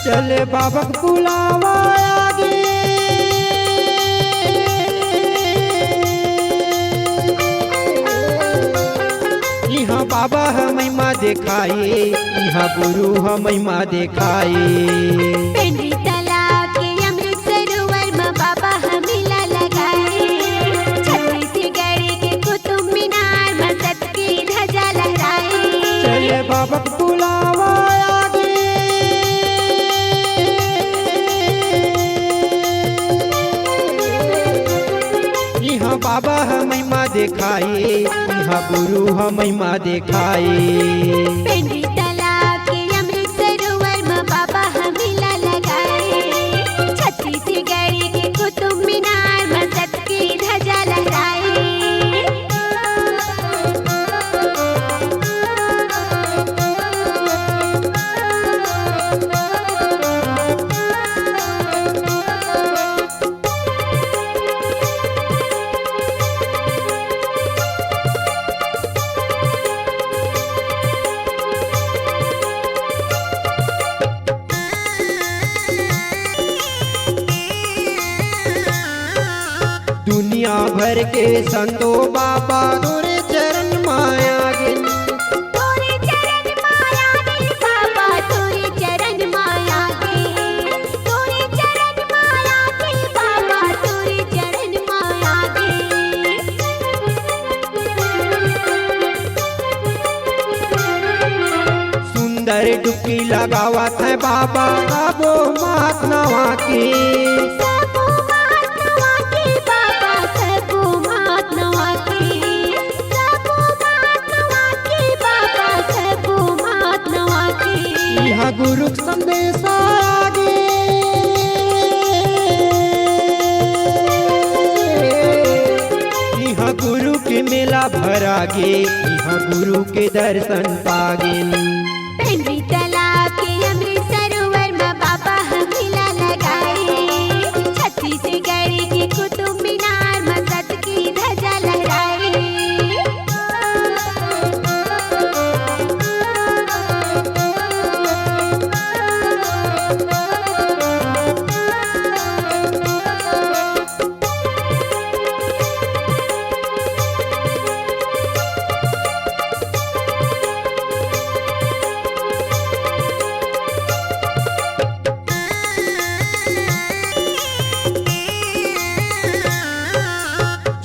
चले बाबा का बुलावा आगे, यहाँ बाबा है महिमा दिखाए, यहाँ गुरु है महिमा दिखाए। पेंड्री तालाब के अमृत सरोवर में बाबा है मेला लगाए, छत्तीसगढ़ के कुतुब मीनार में सत की ध्वजा लहराए। चले बाबा का बुलावा आगे, यहाँ बाबा है महिमा दिखाए, यहाँ गुरु है महिमा दिखाए। पेंड्री तालाब के अमृत सरोवर में बाबा है मेला लगाए, छत्तीसगढ़ के कुतुब मीनार में सत की ध्वजा लहराए। दुनिया भर के संतो बाबा तोरे चरण माया गिन, तोरे चरण माया गे बाबा, तोरे चरण माया गे, तोरे चरण माया गे बाबा, तोरे चरण माया गे। सुंदर डुबकी लगावत है बाबा गाबो मात नवा के। सबो मात नवा के बाबा, सबो मात नवा के, सबो मात नवा के बाबा, सबो मात नवा के। यहाँ गुरु का संदेश आगे, यहाँ गुरु के मेला भरागे, यहाँ गुरु के दर्शन पागिन। पेंड्री तालाब के अमृत सरोवर में बाबा है मेला लगाए, छत्तीसगढ़ के कुतुब मीनार में सत की ध्वजा लहराए।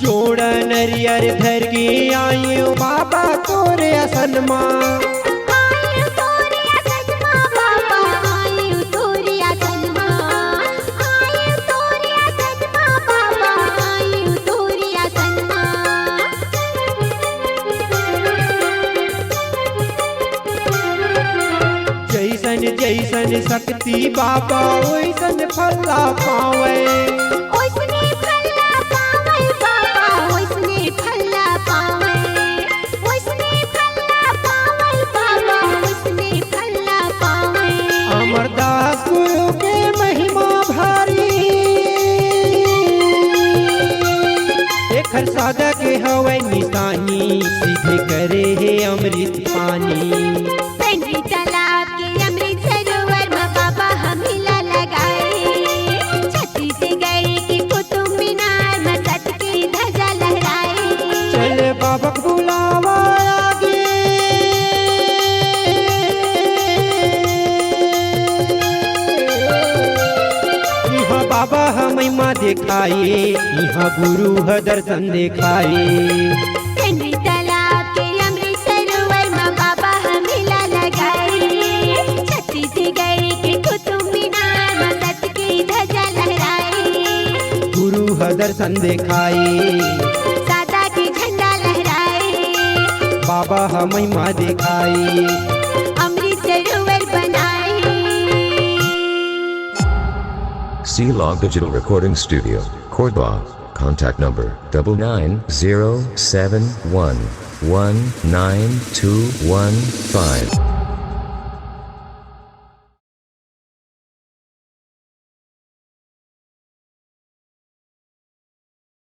जोड़ा नरियर धर के आयो बाबा तोरे असन माँ, आयु तोरे आसन माँ बाबा, आयु तोरे आसन माँ, आयु तोरे आसन माँ बाबा, आयु तोरे आसन माँ। जैसन जैसन शक्ति बाबा वैसन फला पावे। ओइसने फल्ला पावै बाबा, ओइसने फल्ला पावै, ओइसने फल्ला पावै बाबा, ओइसने फल्ला पावै। अमरदास गुरु के महिमा भारी, एक सादा के हवै निशानी, सीधे करे है अमृत पानी। पेंड्री तालाब के अमृत सरोवर में बाबा है मेला लगाए, छत्तीसगढ़ के कुतुब मीनार में सत की ध्वजा लहराए। चले बाबा का बुलावा आगे, यहाँ बाबा है महिमा दिखाए, यहाँ गुरु है दर्शन दिखाए। पेंड्री तालाब के अमृत सरोवर में बाबा है मेला लगाए, छत्तीसगढ़ के कुतुब मीनार में सत की ध्वजा लहराए। गुरु है दर्शन दिखाए, सादा के झंडा लहराए, बाबा है महिमा दिखाए। अमृत सरोवर बनाए। C-Log Digital Recording Studio, Cordoba. Contact number 99071192115.